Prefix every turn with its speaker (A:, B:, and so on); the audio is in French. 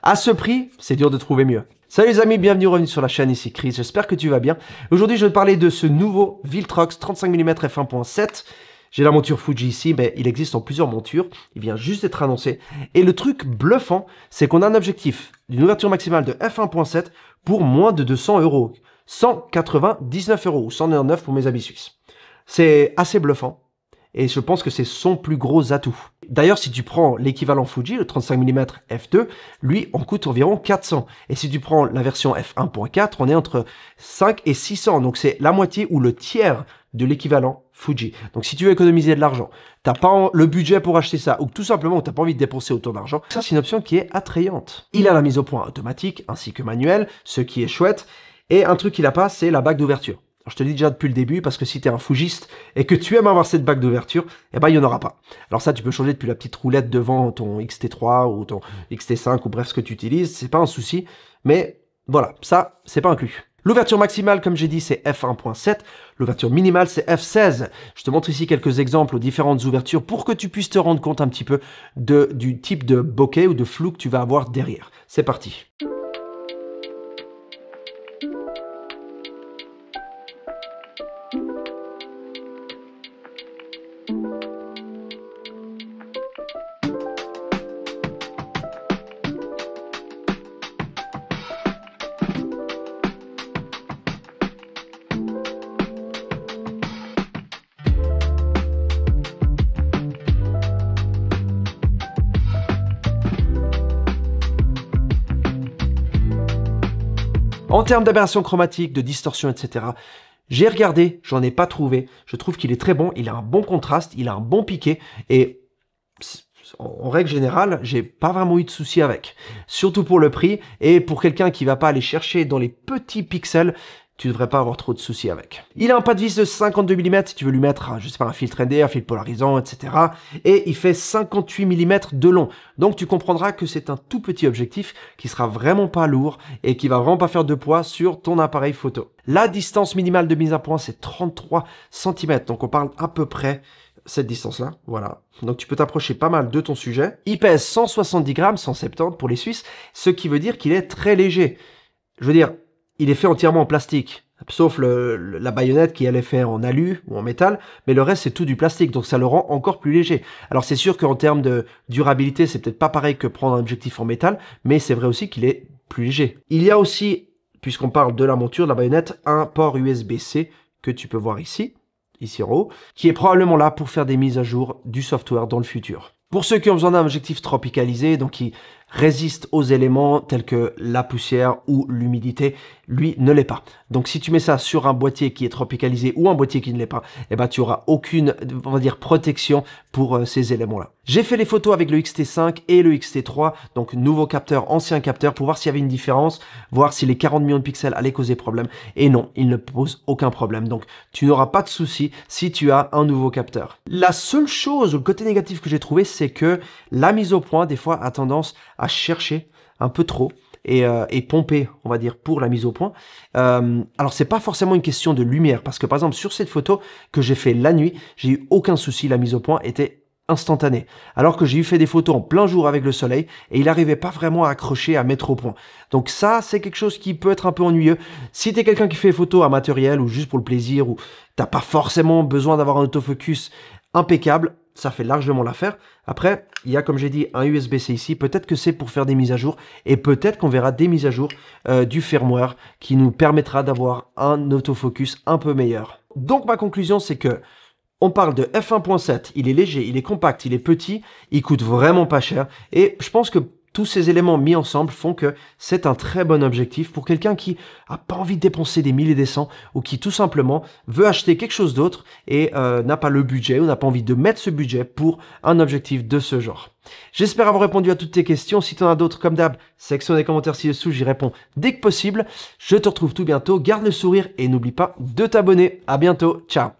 A: À ce prix, c'est dur de trouver mieux. Salut les amis, bienvenue sur la chaîne, ici Chris, j'espère que tu vas bien. Aujourd'hui, je vais te parler de ce nouveau Viltrox 35 mm f1.7. J'ai la monture Fuji ici, mais il existe en plusieurs montures. Il vient juste d'être annoncé. Et le truc bluffant, c'est qu'on a un objectif d'une ouverture maximale de f1.7 pour moins de 200 €. 199 € ou 199 pour mes amis suisses. C'est assez bluffant. Et je pense que c'est son plus gros atout. D'ailleurs, si tu prends l'équivalent Fuji, le 35 mm f2, lui, en coûte environ 400. Et si tu prends la version f1.4, on est entre 5 et 600. Donc c'est la moitié ou le tiers de l'équivalent Fuji. Donc si tu veux économiser de l'argent, t'as pas le budget pour acheter ça, ou tout simplement t'as pas envie de dépenser autant d'argent, ça c'est une option qui est attrayante. Il a la mise au point automatique ainsi que manuelle, ce qui est chouette. Et un truc qu'il n'a pas, c'est la bague d'ouverture. Je te le dis déjà depuis le début, parce que si tu es un fougiste et que tu aimes avoir cette bague d'ouverture, eh ben il n'y en aura pas. Alors ça, tu peux changer depuis la petite roulette devant ton XT3 ou ton XT5 ou bref ce que tu utilises, c'est pas un souci. Mais voilà, ça, c'est pas inclus. L'ouverture maximale, comme j'ai dit, c'est f1.7. L'ouverture minimale, c'est f16. Je te montre ici quelques exemples aux différentes ouvertures pour que tu puisses te rendre compte un petit peu du type de bokeh ou de flou que tu vas avoir derrière. C'est parti. En termes d'aberration chromatique, de distorsion, etc., j'ai regardé, j'en ai pas trouvé. Je trouve qu'il est très bon, il a un bon contraste, il a un bon piqué et en règle générale, j'ai pas vraiment eu de soucis avec. Surtout pour le prix et pour quelqu'un qui va pas aller chercher dans les petits pixels, tu devrais pas avoir trop de soucis avec. Il a un pas de vis de 52 mm si tu veux lui mettre, je sais pas, un filtre ND, un filtre polarisant, etc. Et il fait 58 mm de long. Donc tu comprendras que c'est un tout petit objectif qui sera vraiment pas lourd et qui va vraiment pas faire de poids sur ton appareil photo. La distance minimale de mise à point, c'est 33 cm. Donc on parle à peu près cette distance-là, voilà. Donc tu peux t'approcher pas mal de ton sujet. Il pèse 170 grammes, 170 pour les Suisses, ce qui veut dire qu'il est très léger. Je veux dire, il est fait entièrement en plastique, sauf la baïonnette qui elle est faite en alu ou en métal, mais le reste c'est tout du plastique, donc ça le rend encore plus léger. Alors c'est sûr qu'en termes de durabilité, c'est peut-être pas pareil que prendre un objectif en métal, mais c'est vrai aussi qu'il est plus léger. Il y a aussi, puisqu'on parle de la monture, de la baïonnette, un port USB-C que tu peux voir ici en haut, qui est probablement là pour faire des mises à jour du software dans le futur. Pour ceux qui ont besoin d'un objectif tropicalisé, donc qui résiste aux éléments tels que la poussière ou l'humidité, lui ne l'est pas. Donc si tu mets ça sur un boîtier qui est tropicalisé ou un boîtier qui ne l'est pas, eh ben, tu auras aucune, on va dire, protection pour ces éléments-là. J'ai fait les photos avec le XT5 et le XT3, donc nouveau capteur, ancien capteur, pour voir s'il y avait une différence, voir si les 40 millions de pixels allaient causer problème. Et non, il ne pose aucun problème. Donc tu n'auras pas de souci si tu as un nouveau capteur. La seule chose, le côté négatif que j'ai trouvé, c'est que la mise au point, des fois, a tendance à chercher un peu trop et pomper, on va dire, pour la mise au point. Alors, c'est pas forcément une question de lumière, parce que, par exemple, sur cette photo que j'ai fait la nuit, j'ai eu aucun souci, la mise au point était instantanée. Alors que j'ai eu fait des photos en plein jour avec le soleil, et il n'arrivait pas vraiment à accrocher, à mettre au point. Donc ça, c'est quelque chose qui peut être un peu ennuyeux. Si tu es quelqu'un qui fait des photos amatorielles, ou juste pour le plaisir, ou t'as pas forcément besoin d'avoir un autofocus impeccable, ça fait largement l'affaire. Après, il y a, comme j'ai dit, un USB-C ici. Peut-être que c'est pour faire des mises à jour. Et peut-être qu'on verra des mises à jour du firmware qui nous permettra d'avoir un autofocus un peu meilleur. Donc, ma conclusion, c'est que on parle de f1.7. Il est léger, il est compact, il est petit. Il coûte vraiment pas cher. Et je pense que tous ces éléments mis ensemble font que c'est un très bon objectif pour quelqu'un qui a pas envie de dépenser des 1000 et des 100 ou qui tout simplement veut acheter quelque chose d'autre et n'a pas le budget ou n'a pas envie de mettre ce budget pour un objectif de ce genre. J'espère avoir répondu à toutes tes questions. Si tu en as d'autres, comme d'hab, section des commentaires ci-dessous, j'y réponds dès que possible. Je te retrouve tout bientôt. Garde le sourire et n'oublie pas de t'abonner. À bientôt. Ciao.